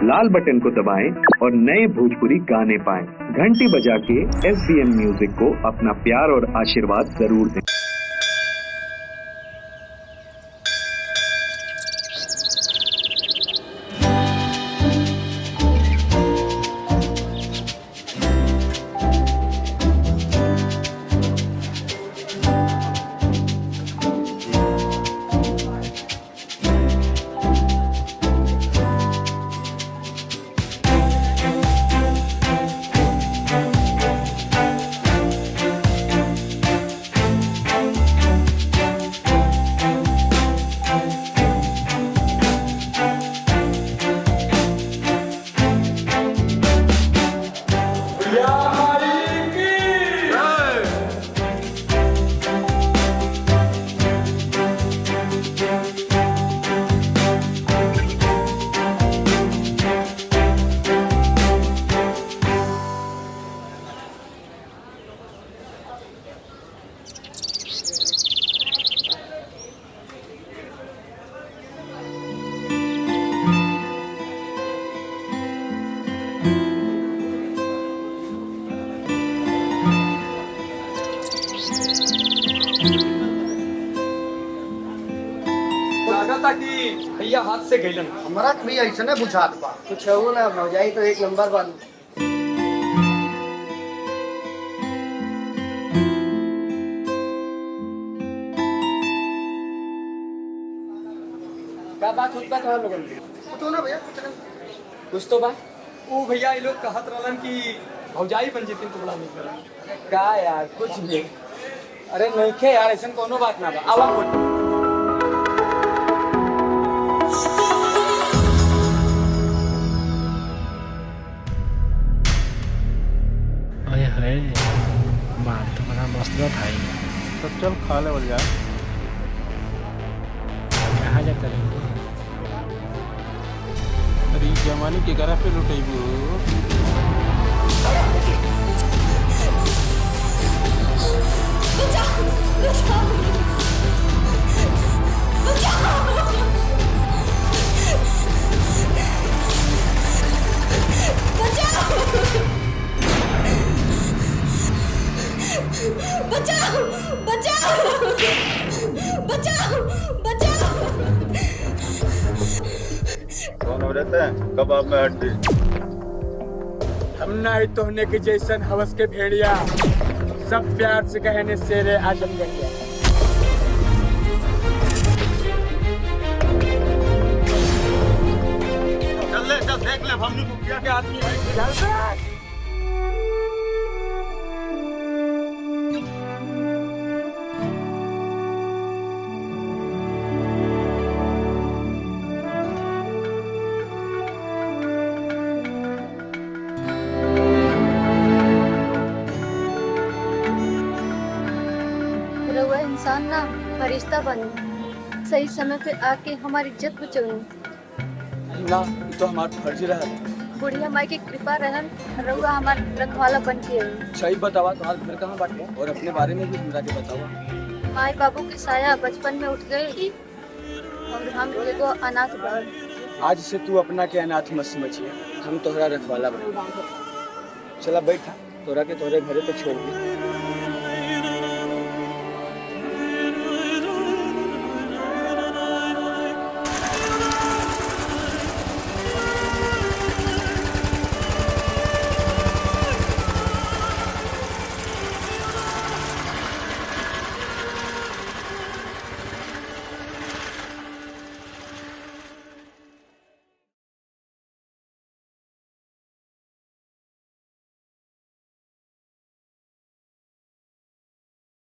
लाल button को दबाएं और नए भोजपुरी गाने पाएं। घंटी बजा के SBM म्यूजिक को अपना प्यार और आशीर्वाद जरूर दें। भैया हाथ से गइलन हमरा भी ऐसे ने बुझात बा कुछ हो ना भौजाई तो एक नंबर बा। क्या बात होत बा तोहर लोगन के? कुछ ना भैया कुछ तो बा। ओ भैया ये लोग कहत रहलन कि भौजाई बन जेतिन तो बड़ा निक रहा। का यार कुछ भी अरे नइखे यार ऐसन कोनो बात ना बा। आवा बोल बात तो बड़ा मस्त बा भाई। तो चल खा ले बोल यार। कहाँ जाता रहे? अरे जमाने के करा पे लुटेबू। बचाओ बचाओ बचाओ बचाओ। कौन हो रहता है कबाब में हड्डी? हम नहीं तोहने के जैसन हवस के भेड़िया सब प्यार से कहने शेरे आजम गंगा। चल ले चल देख ले हमने को क्या क्या आदमी है। चल रउआ इंसान ना फरिश्ता बनी, सही समय पे आके हमारी इज्जत बचाऊं। ना तो हमारा फर्ज रहा। बुढ़िया माई की कृपा रहन रउआ हमार रखवाला बन के आई। सही बतावा तुम्हारा घर कहाँ बाटे और अपने बारे में भी हमरा के बतावा। माई बाबू के साया बचपन में उठ गई और हम एगो अनाथ बन। आज से तू अपना के अनाथ मत समझिए, हम तोहरा रखवाला बन। चला बैठा तोरा के तोहरे घरे पे छोड़ दी।